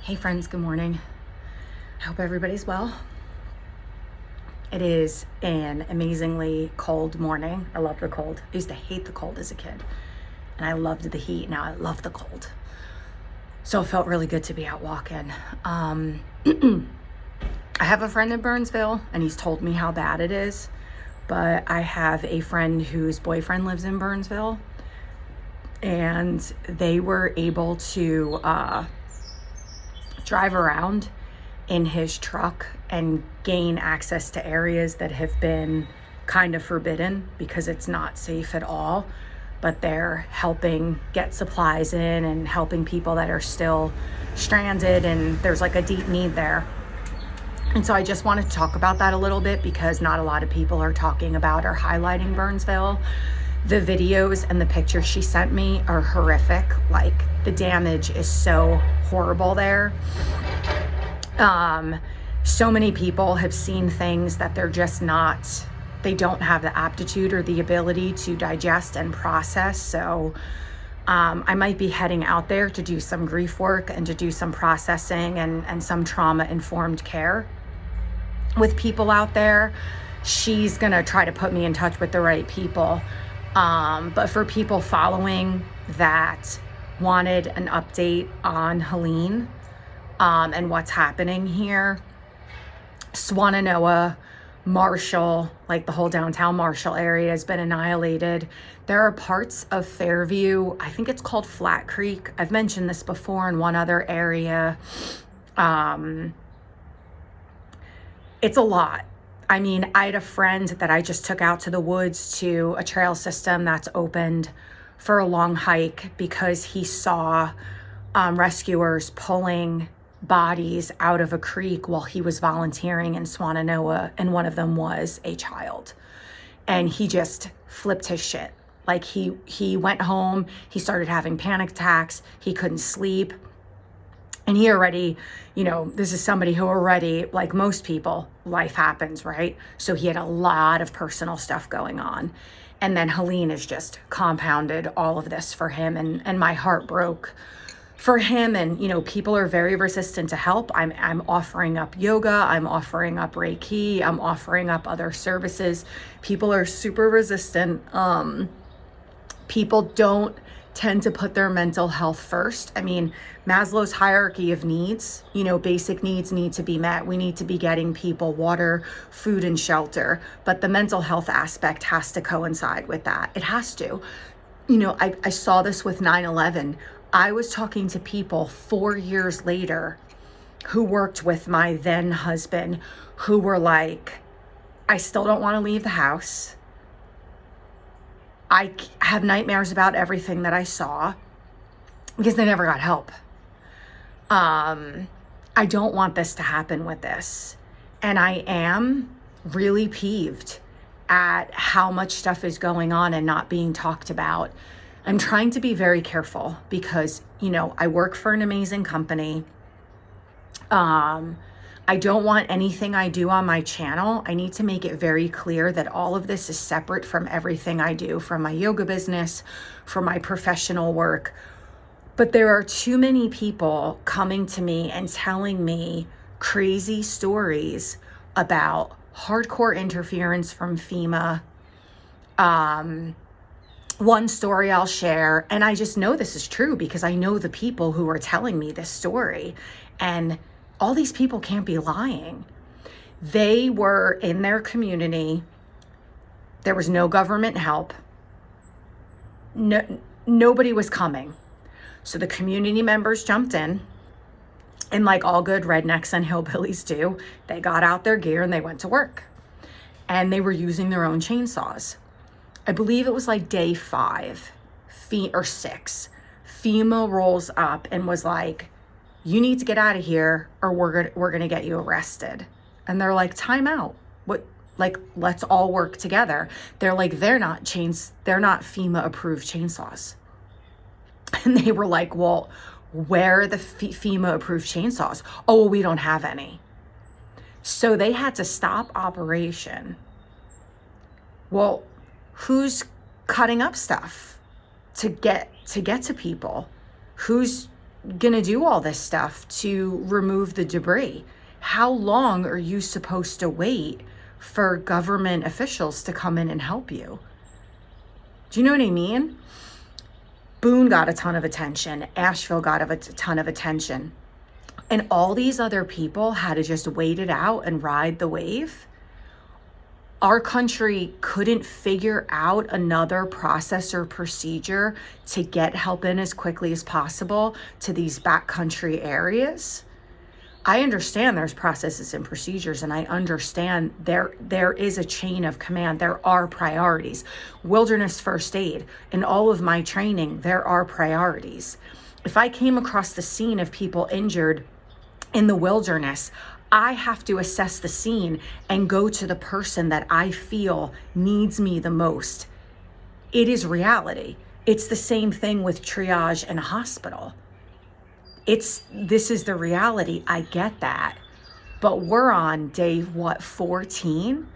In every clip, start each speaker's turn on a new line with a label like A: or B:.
A: Hey friends, good morning. I hope everybody's well. It is an amazingly cold morning. I love the cold. I used to hate the cold as a kid, and I loved the heat. Now I love the cold. So it felt really good to be out walking. I have a friend in Burnsville, and he's told me how bad it is, but I have a friend whose boyfriend lives in Burnsville, and they were able to drive around in his truck and gain access to areas that have been kind of forbidden because it's not safe at all. But they're helping get supplies in and helping people that are still stranded, and there's like a deep need there. And so I just wanted to talk about that a little bit because not a lot of people are talking about or highlighting Burnsville. The videos and the pictures she sent me are horrific. Like, the damage is so horrible there. So many people have seen things that they're just not, they don't have the aptitude or the ability to digest and process. So I might be heading out there to do some grief work and to do some processing and some trauma-informed care with people out there. She's gonna try to put me in touch with the right people. But for people following that wanted an update on Helene and what's happening here, Swannanoa, Marshall, like the whole downtown Marshall area has been annihilated. There are parts of Fairview, I think it's called Flat Creek. I've mentioned this before in one other area. It's a lot. I mean, I had a friend that I just took out to the woods to a trail system that's opened for a long hike because he saw rescuers pulling bodies out of a creek while he was volunteering in Swannanoa, and one of them was a child. And he just flipped his shit. Like, he went home, he started having panic attacks, he couldn't sleep. And he already, this is somebody who already, like most people, life happens, right? So he had a lot of personal stuff going on. And then Helene has just compounded all of this for him. And my heart broke for him. And, people are very resistant to help. I'm offering up yoga. I'm offering up Reiki. I'm offering up other services. People are super resistant. People don't tend to put their mental health first. I mean, Maslow's hierarchy of needs, basic needs need to be met. We need to be getting people water, food, and shelter. But the mental health aspect has to coincide with that. It has to. I saw this with 9/11. I was talking to people 4 years later who worked with my then husband who were like, I still don't want to leave the house. I have nightmares about everything that I saw because they never got help. I don't want this to happen with this. And I am really peeved at how much stuff is going on and not being talked about. I'm trying to be very careful because, I work for an amazing company. I don't want anything I do on my channel. I need to make it very clear that all of this is separate from everything I do, from my yoga business, from my professional work. But there are too many people coming to me and telling me crazy stories about hardcore interference from FEMA. One story I'll share, and I just know this is true because I know the people who are telling me this story, and all these people can't be lying. They were in their community. There was no government help. Nobody was coming. So the community members jumped in, and like all good rednecks and hillbillies do, they got out their gear and they went to work. And they were using their own chainsaws. I believe it was like day 5 or 6. FEMA rolls up and was like, you need to get out of here or we're gonna get you arrested. And they're like, time out. What? Like, let's all work together. They're like, they're not FEMA approved chainsaws. And they were like, well, where are the FEMA approved chainsaws? Oh, well, we don't have any. So they had to stop operation. Well, who's cutting up stuff to get to people? Who's going to do all this stuff to remove the debris? How long are you supposed to wait for government officials to come in and help you? Do you know what I mean? Boone got a ton of attention. Asheville got a ton of attention. And all these other people had to just wait it out and ride the wave. Our country couldn't figure out another process or procedure to get help in as quickly as possible to these backcountry areas. I understand there's processes and procedures, and I understand there is a chain of command. There are priorities. Wilderness first aid, in all of my training, there are priorities. If I came across the scene of people injured in the wilderness, I have to assess the scene and go to the person that I feel needs me the most. It is reality. It's the same thing with triage in a hospital. This is the reality. I get that. But we're on day, 14?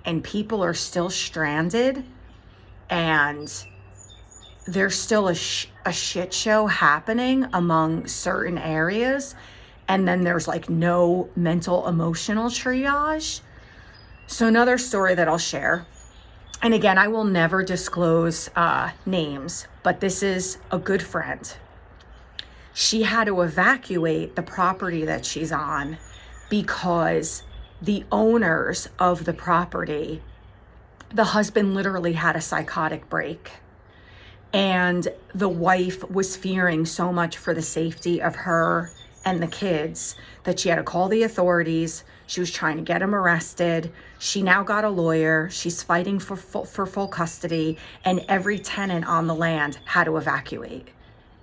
A: And people are still stranded, and there's still a shit show happening among certain areas. And then there's like no mental emotional triage. So another story that I'll share, and again, I will never disclose names, but this is a good friend. She had to evacuate the property that she's on because the owners of the property, the husband literally had a psychotic break. And the wife was fearing so much for the safety of her and the kids that she had to call the authorities. She was trying to get him arrested. She now got a lawyer. She's fighting for full custody, and every tenant on the land had to evacuate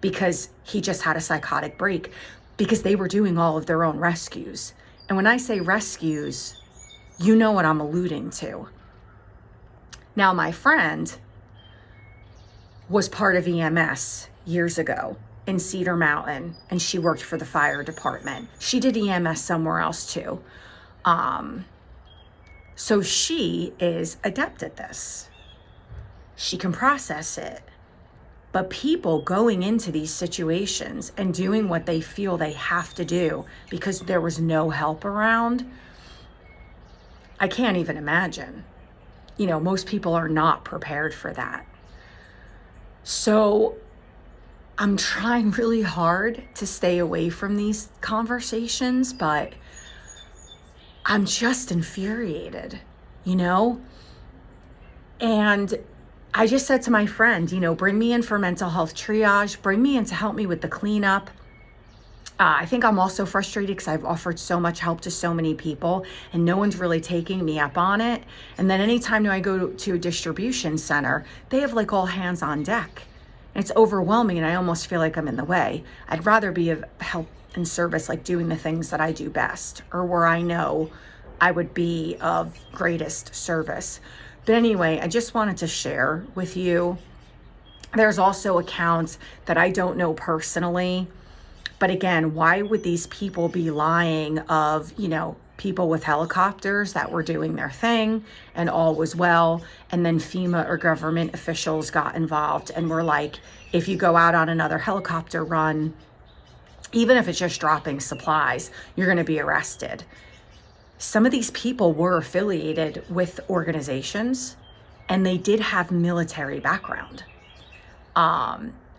A: because he just had a psychotic break, because they were doing all of their own rescues. And when I say rescues, you know what I'm alluding to. Now, my friend was part of EMS years ago in Cedar Mountain, and she worked for the fire department. She did EMS somewhere else too. So she is adept at this. She can process it. But people going into these situations and doing what they feel they have to do because there was no help around, I can't even imagine. Most people are not prepared for that. So I'm trying really hard to stay away from these conversations, but I'm just infuriated, And I just said to my friend, bring me in for mental health triage, bring me in to help me with the cleanup. I think I'm also frustrated because I've offered so much help to so many people and no one's really taking me up on it. And then anytime I go to a distribution center, they have like all hands on deck. And it's overwhelming, and I almost feel like I'm in the way. I'd rather be of help and service, like doing the things that I do best, or where I know I would be of greatest service. But anyway, I just wanted to share with you. There's also accounts that I don't know personally. But again, why would these people be lying of, people with helicopters that were doing their thing and all was well? And then FEMA or government officials got involved and were like, if you go out on another helicopter run, even if it's just dropping supplies, you're going to be arrested. Some of these people were affiliated with organizations, and they did have military background,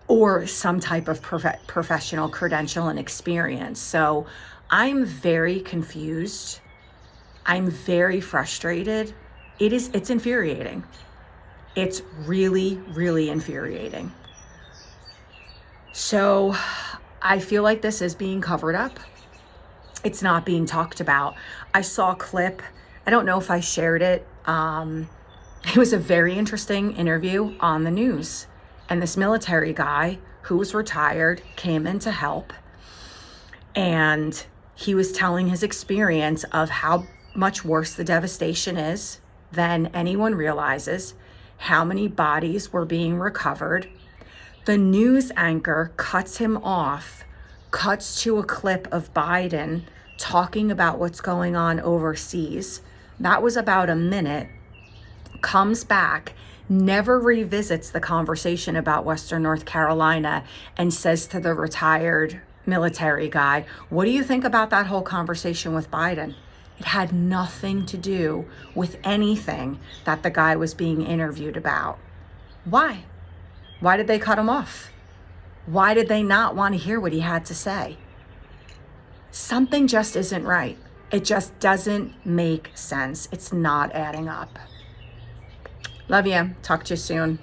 A: or some type of professional credential and experience. So I'm very confused. I'm very frustrated. It's infuriating. It's really, really infuriating. So I feel like this is being covered up. It's not being talked about. I saw a clip. I don't know if I shared it. It was a very interesting interview on the news. And this military guy who was retired came in to help. And he was telling his experience of how much worse the devastation is than anyone realizes, how many bodies were being recovered. The news anchor cuts him off, cuts to a clip of Biden talking about what's going on overseas. That was about a minute. Comes back, never revisits the conversation about Western North Carolina, and says to the retired military guy. What do you think about that whole conversation with Biden? It had nothing to do with anything that the guy was being interviewed about. Why? Why did they cut him off? Why did they not want to hear what he had to say? Something just isn't right. It just doesn't make sense. It's not adding up. Love you. Talk to you soon.